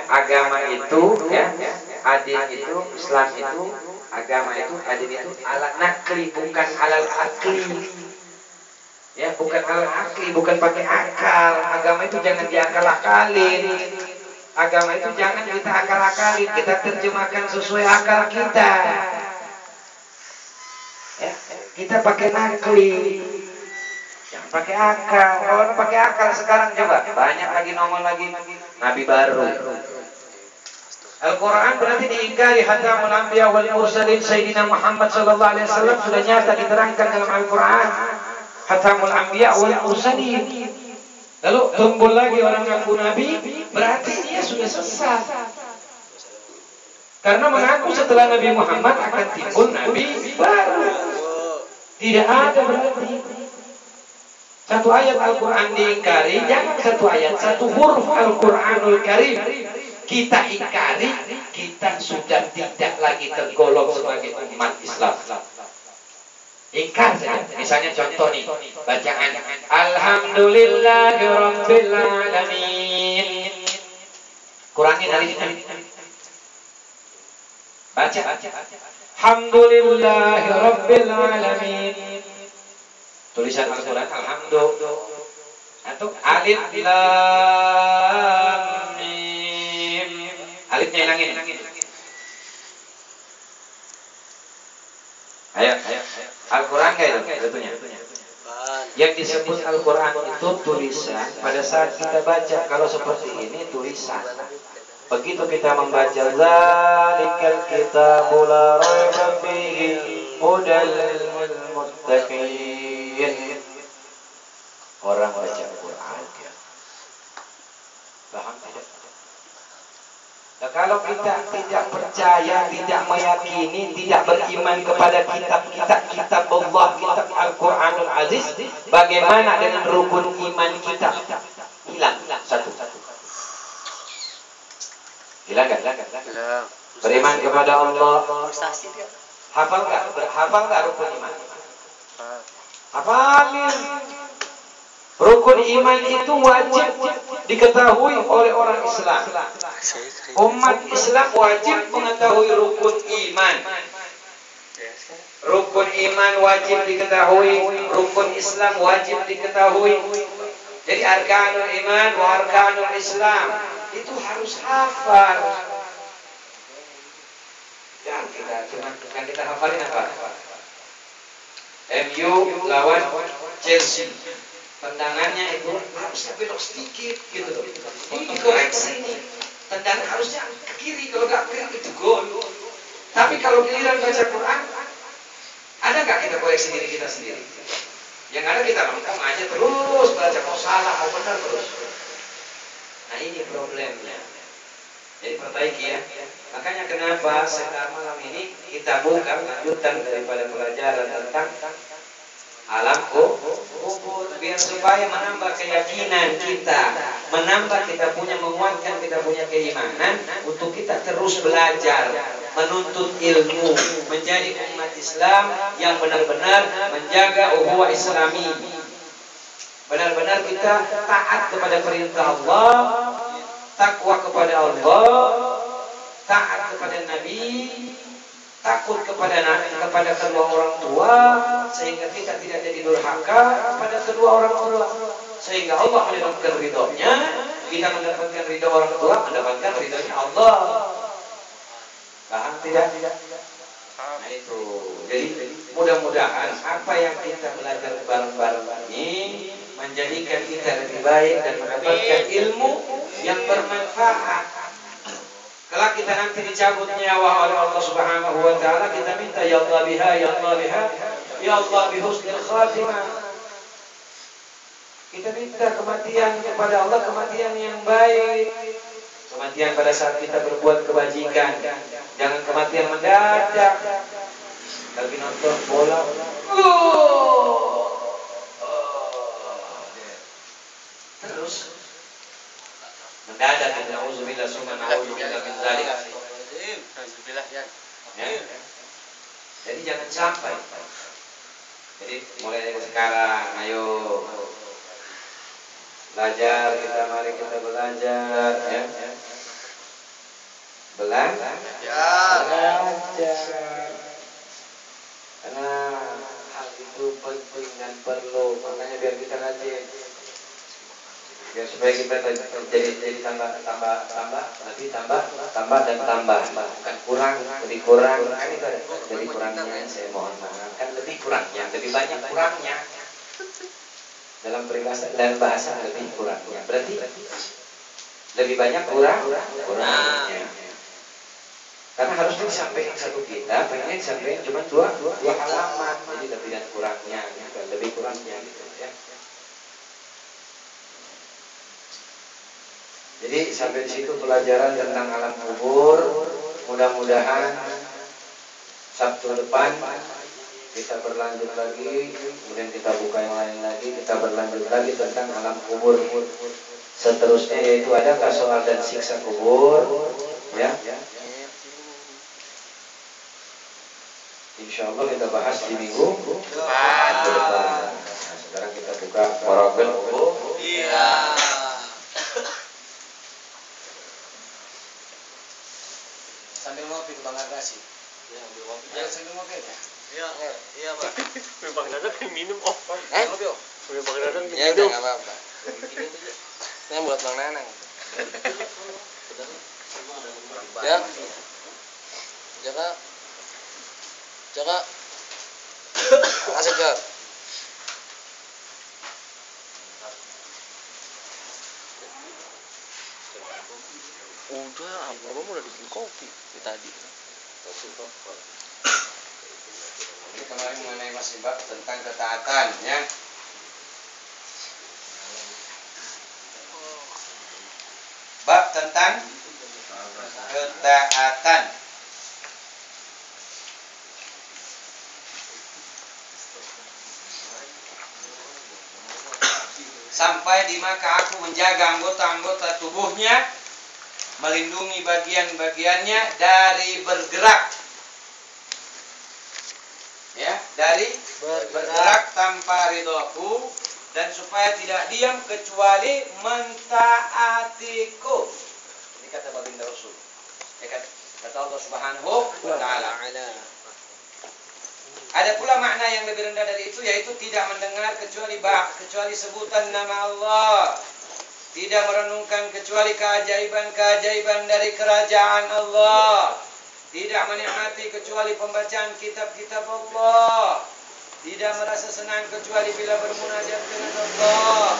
agama itu ya, adil itu, Islam itu, agama itu, adil itu alat nakli bukan alat akli. Ya, bukan alat akli, bukan pakai akal. Agama itu jangan diakal-akalin. Agama itu jangan kita akal-akalin, kita terjemahkan sesuai akal kita. Ya, kita pakai nakli. Jangan pakai akal. Kalau pakai akal sekarang coba banyak lagi nongol lagi nabi baru. Al-Quran berarti diingkari Khatamul Anbiya wal Mursalin Sayyidina Muhammad sallallahu alaihi wasallam sudah nyata diterangkan dalam Al-Quran. Khatamul Anbiya wal Mursalin. Lalu tumpul lagi orang ngaku nabi, berarti dia sudah sesat. Karena mengaku setelah Nabi Muhammad akan timbul nabi baru. Tidak ada berarti. Satu ayat Al-Quran diingkari, jangan satu ayat, satu huruf Al-Quranul Karim kita ingkari, kita sudah tidak lagi tergolong sebagai umat Islam. Ingkar saja. Misalnya contoh nih, bacaan Alhamdulillahirabbil alamin. Kurangin dari ini. Baca. Alhamdulillahirabbil alamin. Tulisan Al-Quran Alhamdulillah atau alif lam mim. Alifnya hilangin. Ayo. Al-Quran kayak itu yang disebut Al-Quran itu tulisan. Pada saat kita baca kalau seperti ini tulisan. Begitu kita membaca zalikal kitabul la raiba fihi hudal lil muttaqin. Orang baca Al-Quran paham tidak? Nah, kalau kita tidak percaya, tidak meyakini, tidak beriman kepada kitab Allah, kitab Al-Quranul Aziz, bagaimana dengan rukun iman kita? Hilang satu. Hilang gak? Beriman kepada Allah. Hafal gak rukun iman? Hafalin. Rukun iman itu wajib diketahui oleh orang Islam. Umat Islam wajib mengetahui rukun iman. Rukun iman wajib diketahui, rukun Islam wajib diketahui. Jadi arkanul iman wa arkanul Islam itu harus hafal. Jangan kita hafalin apa? MU lawan Chelsea. Tendangannya itu harusnya belok sedikit gitu loh. Ini dikoreksi nih. Tendangan harusnya ke kiri, kalau nggak kiri itu gol. Tapi kalau giliran baca Quran, ada nggak kita koreksi diri kita sendiri? Yang ada kita lengkap aja terus baca, mau salah mau benar terus. Nah ini problemnya. Jadi perbaiki ya. Makanya kenapa sekarang malam ini kita buka lanjutan daripada pelajaran tentang alam kubur, biar supaya menambah keyakinan kita, menambah kita punya, menguatkan kita punya keimanan untuk kita terus belajar, menuntut ilmu, menjadi umat Islam yang benar-benar menjaga ukhuwah Islami. Benar-benar kita taat kepada perintah Allah, takwa kepada Allah, taat kepada Nabi, takut kepada kedua orang tua, sehingga kita tidak jadi durhaka kepada kedua orang tua, sehingga Allah mendapatkan ridhonya, kita mendapatkan ridho orang tua, mendapatkan ridhonya Allah. Paham tidak? Nah itu. Jadi mudah-mudahan apa yang kita belajar bareng-bareng ini menjadikan kita lebih baik dan mendapatkan ilmu yang bermanfaat. Kalau kita nanti dicabut nyawa oleh Allah Subhanahu wa taala, kita minta ya Allah biha, ya Allah biha, ya Allah bihusnil khatimah. Kita minta kematian kepada Allah, kematian yang baik. Kematian pada saat kita berbuat kebajikan. Jangan kematian mendadak. Lagi nonton bola. Terus mendadak, na'udzubillah summa na'udzubillah min dzalik. Ya. Jadi jangan sampai. Jadi mulai dari sekarang, ayo belajar, mari kita belajar ya. belajar. Karena hal itu penting dan perlu, makanya biar kita rajin. Biar supaya kita jadi tambah nanti tambah dan tambah, bukan kurang, lebih kurang kan itu ada. Jadi kurangnya saya mohon maaf, kan lebih kurangnya, lebih banyak kurangnya. Dalam bahasa lebih kurangnya, berarti lebih banyak kurangnya. Karena harusnya disampaikan satu kitab, pengen disampaikan cuma dua halaman, jadi lebih dan kurangnya, lebih kurangnya gitu ya. Jadi sampai di situ pelajaran tentang alam kubur. Mudah-mudahan Sabtu depan kita berlanjut lagi, kemudian kita buka yang lain lagi, kita berlanjut lagi tentang alam kubur. Seterusnya yaitu adakah soal dan siksa kubur, ya. Insya Allah kita bahas di minggu depan. Nah, sekarang kita buka Morogen. Iya. Sambil ngopi ke Bang Agassi. Ya, ambil ngopi. Ya, sambil ngopi aja. Iya, Pak. Bang Dadang minum Ngopi, Om. Bang Dadang minum. Ya udah enggak apa-apa. Ini buat Bang Nanang. Ya. Jaga. Asik gak? Udah, abang udah bikin kopi tadi. Ini kemarin mengenai masih bab tentang ketaatan, ya. Bab tentang ketaatan. Sampai di maka aku menjaga anggota-anggota tubuhnya, melindungi bagian-bagiannya dari bergerak, ya, dari bergerak tanpa ridhoku, dan supaya tidak diam kecuali mentaatiku. Ini kata baginda Rasul, ya, kata Allah Subhanahu wa Ta'ala. Ada pula makna yang lebih rendah dari itu, yaitu tidak mendengar kecuali sebutan nama Allah, tidak merenungkan kecuali keajaiban-keajaiban dari kerajaan Allah, tidak menikmati kecuali pembacaan kitab-kitab Allah, tidak merasa senang kecuali bila bermunajat dengan Allah,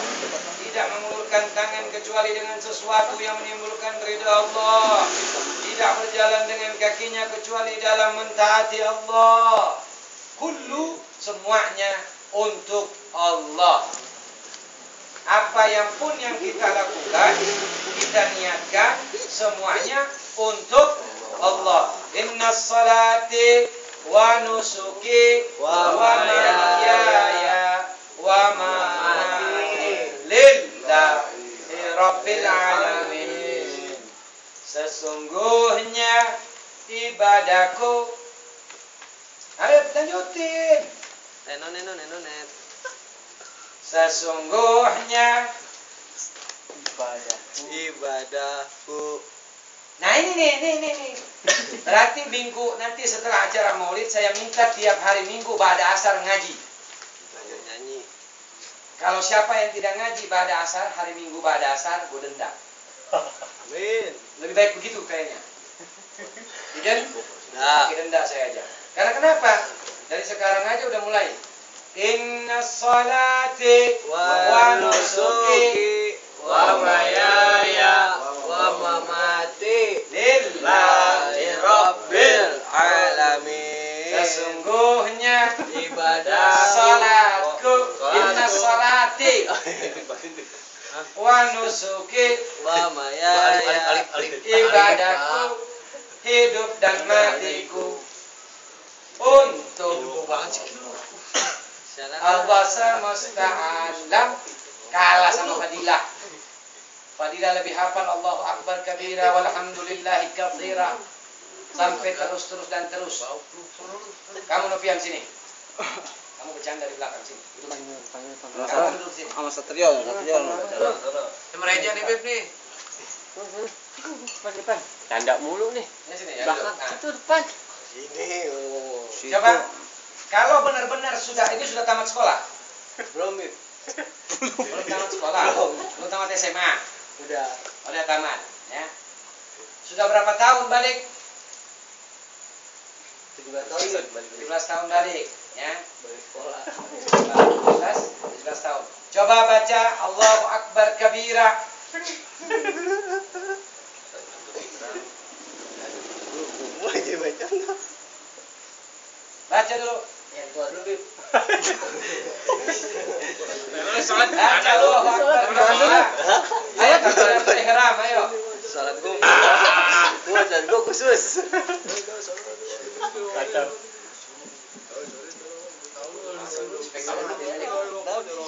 tidak mengulurkan tangan kecuali dengan sesuatu yang menimbulkan ridha Allah, tidak berjalan dengan kakinya kecuali dalam mentaati Allah. Kullu, semuanya untuk Allah. Apa yang pun yang kita lakukan, kita niatkan semuanya untuk Allah. Inna salati wa nusuki wa mahyaya wa mamati lillahi rabbil alamin. Sesungguhnya ibadahku. Ayo lanjutin. Nenonet. Sesungguhnya ibadahku. Nah ini nih. Berarti minggu nanti setelah acara Maulid saya minta tiap hari Minggu ba'da asar ngaji. Nyanyi. Kalau siapa yang tidak ngaji ba'da asar, hari Minggu ba'da asar, gue denda. Amin. Lebih baik begitu kayaknya. Jadi, Nah. pakai denda saya aja. Karena kenapa? Dari sekarang aja udah mulai. Inna salati wa nusuki wa mahyaya wa mamati lillahi rabbil alamin. Sesungguhnya Ibadah salatku, inna salati wa nusuki wa mahyaya ibadahku, hidup dan matiku untuk Allah semesta alam. Kalah sama Fadilah. Fadilah lebih hafal Allahu Akbar kabira walhamdulillahi katsira, sampai terus dan terus. Kamu Novian sini. Kamu bercanda di belakang sini. Kamu duduk sini. Sama Satrio. Sama Reja nih Beb nih. Depan. Canda mulu nih. Ini sini ya. Belakang Nah, itu depan. Ini oh. coba kalau benar-benar ini sudah tamat sekolah. Belum, Bib. Belum tamat sekolah. Belum tamat SMA. Udah tamat, ya. Sudah berapa tahun balik? 17 tahun, Bib. 17 tahun balik, ya. Balik sekolah. 17 tahun. Coba baca Allahu Akbar kabira. Mulai jadi baca. Baca dulu. Yang tua dulu, Bib. Baca Allahu Akbar kabira. Ayo takbiratul ihram, ayo. Salat gua. Salat gua khusus. Kacau.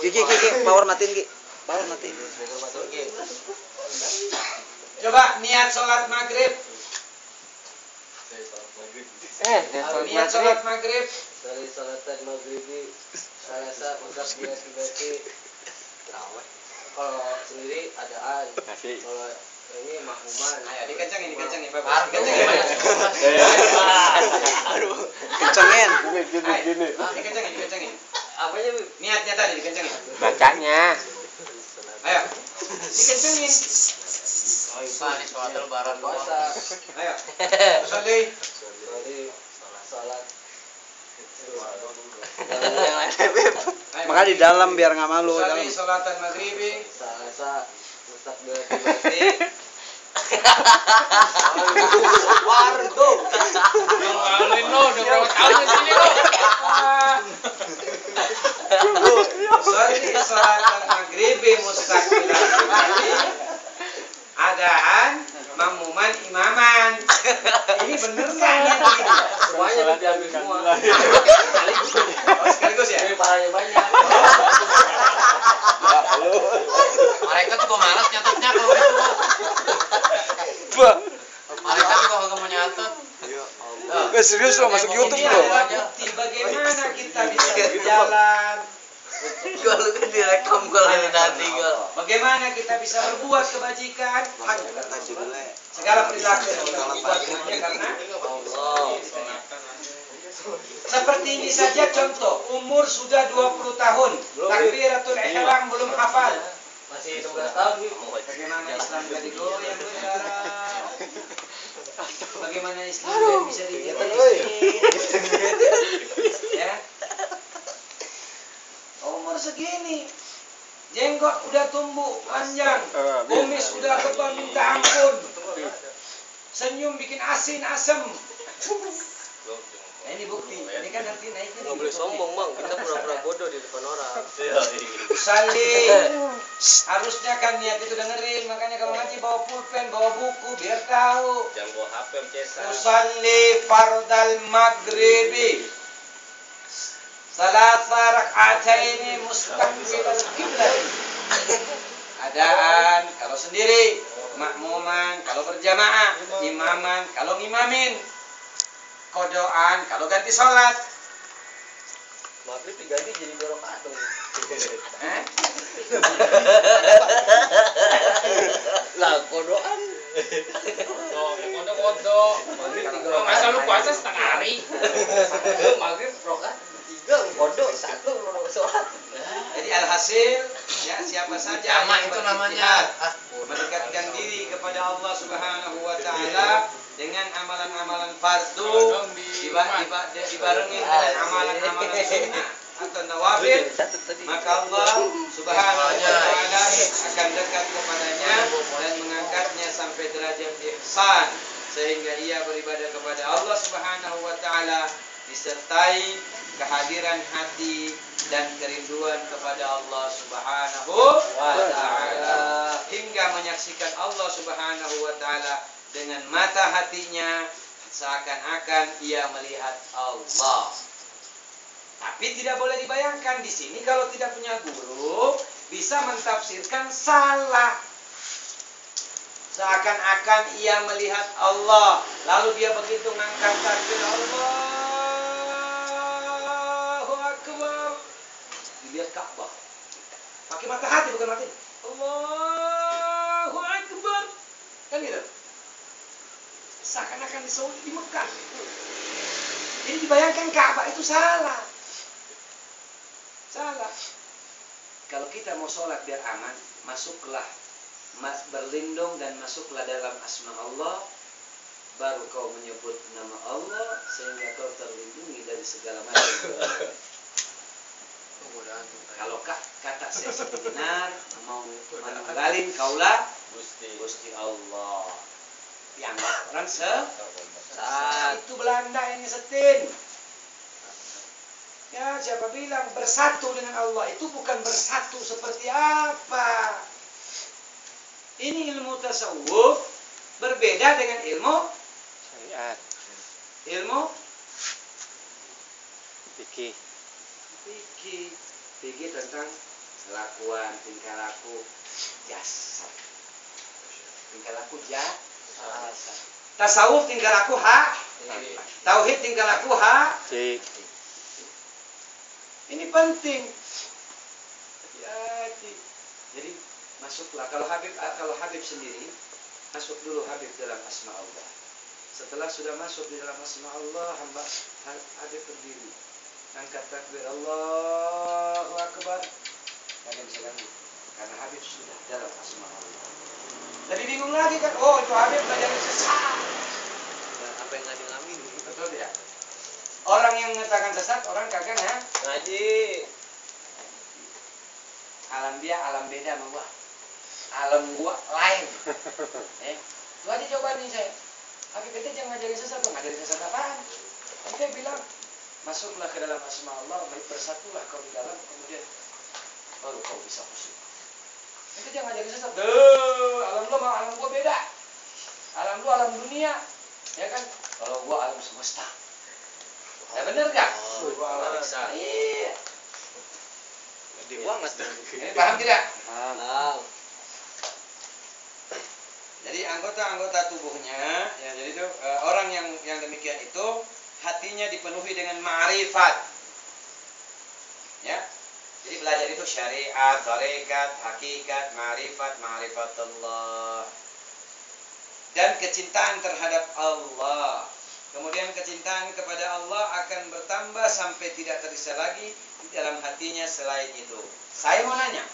Ki, power matiin, Ki. Power matiin. Coba niat sholat maghrib. Niat sholat maghrib. Dari salatan maghribi salasa untuk berarti kalau sendiri adaan. Kalau ini makmuman. Ayo dikencengin Bapak. Pardu. Aduh. Kencengin. Gini. Dikencengin. Apanya, Bib? Niatnya tadi dikencengin. Bacanya. Ayo. Dikencengin. Oh, ini sholat lebaran puasa. Ayo. Sholli. Salat. Yang lain, Bib. Ayo. Makanya di dalam biar nggak malu. Sholli salatan maghribi. Salasa Ustaz berarti Wardo. Ngawalin lo, udah berapa tahun di sini lo? Sholli salatan maghribi mustaqbilan qiblat. Adaan makmuman imaman. Ini bener nggak niat ini? semuanya diambil semua. Oh, sekaligus ya? Ini pahalanya banyak. Mereka juga malas nyatetnya kalau itu. Mereka juga kalau mau nyatet. Serius lo masuk YouTube Ini lo. adalah bukti bagaimana kita bisa berjalan. Kalau kan direkam kalau nanti Bagaimana kita bisa berbuat kebajikan. Segala perilaku yang kita buat hanya karena Allah. seperti ini saja contoh. Umur sudah 20 tahun. Takbiratul ihram belum hafal. Masih 16 tahun, Bib. Bagaimana Islam jadi goyang berdarah. Bagaimana Islam jadi bisa dibikin. Ya. Umur segini. Jenggot udah tumbuh panjang. Kumis udah tebal minta ampun. Senyum bikin asin asem. Nah, ini bukti. Ini kan nanti naiknya. Nggak boleh sombong, Bang. Kita pura-pura bodoh di depan orang. Salih. Harusnya kan niat itu dengerin. Makanya kalau ngaji bawa pulpen, bawa buku biar tahu. Jangan bawa HP Cesa. Usalli fardal maghribi. Salasa rak'ataini mustaqbilal qiblat. Adaan kalau sendiri, makmuman kalau berjamaah, imaman kalau ngimamin. Kodoan kalau ganti sholat. Maghrib diganti jadi 2 rakaat dong. Lah, kodoan. Kodo. Maghrib 3 Oh, masa lu puasa setengah hari? Maghrib rakaat 3, kodo 1 sholat. Jadi alhasil ya siapa saja Jamak yang itu berikhtiar namanya. mendekatkan diri kepada Allah Subhanahu wa taala dengan amalan-amalan fardu dibarengin dengan amalan-amalan sunnah atau nawafil, maka Allah Subhanahu wa taala akan dekat kepadanya dan mengangkatnya sampai derajat ihsan sehingga ia beribadah kepada Allah Subhanahu wa taala disertai kehadiran hati dan kerinduan kepada Allah Subhanahu wa taala hingga menyaksikan Allah Subhanahu wa taala dengan mata hatinya seakan-akan ia melihat Allah. Tapi tidak boleh dibayangkan di sini kalau tidak punya guru bisa mentafsirkan salah. Seakan-akan ia melihat Allah, lalu dia begitu ngangkat takbir Allahu Akbar. Dilihat Ka'bah. Pakai mata hati bukan mata ini. Allahu Akbar. Kan gitu. Seakan-akan di Saudi, di Mekah. Jadi dibayangkan Ka'bah itu salah. Salah. Kalau kita mau sholat biar aman, masuklah, berlindung dan masuklah dalam asma Allah. Baru kau menyebut nama Allah sehingga kau terlindungi dari segala macam. Kalau kata saya benar mau menanggalin kaulah Gusti Allah. Dianggap orang saat itu Belanda ini setin. Ya, siapa bilang bersatu dengan Allah itu bukan bersatu seperti apa? Ini ilmu tasawuf berbeda dengan ilmu Syariat. ilmu Fikih. fikih tentang kelakuan, tingkah laku, jasad. Tingkah laku jasad. Tasawuf tingkah laku tauhid tingkah laku Cik. Ini penting. Hati-hati. Jadi masuklah kalau Habib sendiri masuk dulu Habib dalam asma Allah. Setelah sudah masuk di dalam asma Allah, Habib berdiri, angkat takbir Allahu Akbar. Tidak bisa ganggu karena Habib sudah dalam asma Allah. Jadi bingung lagi kan? Oh, itu Habib belajar sesat. Dan apa yang Nabi ngalamin? Betul tidak? Orang yang mengatakan sesat, orang kagak Ngaji. alam dia alam beda sama gua. Alam gua lain. Lu aja coba nih saya. Habib ente jangan ngajarin sesat, ngajarin sesat apaan? Ente bilang masuklah ke dalam asma Allah, bersatulah kau di dalam, kemudian baru kau bisa khusyuk. Ente jangan ngajarin sesat. Alam lu sama alam gua beda. Alam lu alam dunia, ya kan? Kalau gua alam semesta. Ya bener gak? Iya. Gede banget. Ini paham tidak? Paham. Jadi anggota-anggota tubuhnya, ya jadi itu orang yang demikian itu hatinya dipenuhi dengan ma'rifat. Ya. Jadi belajar itu syariat, tarekat, hakikat, ma'rifatullah. Dan kecintaan terhadap Allah. Kemudian kecintaan kepada Allah akan bertambah sampai tidak tersisa lagi di dalam hatinya selain itu. Saya mau nanya,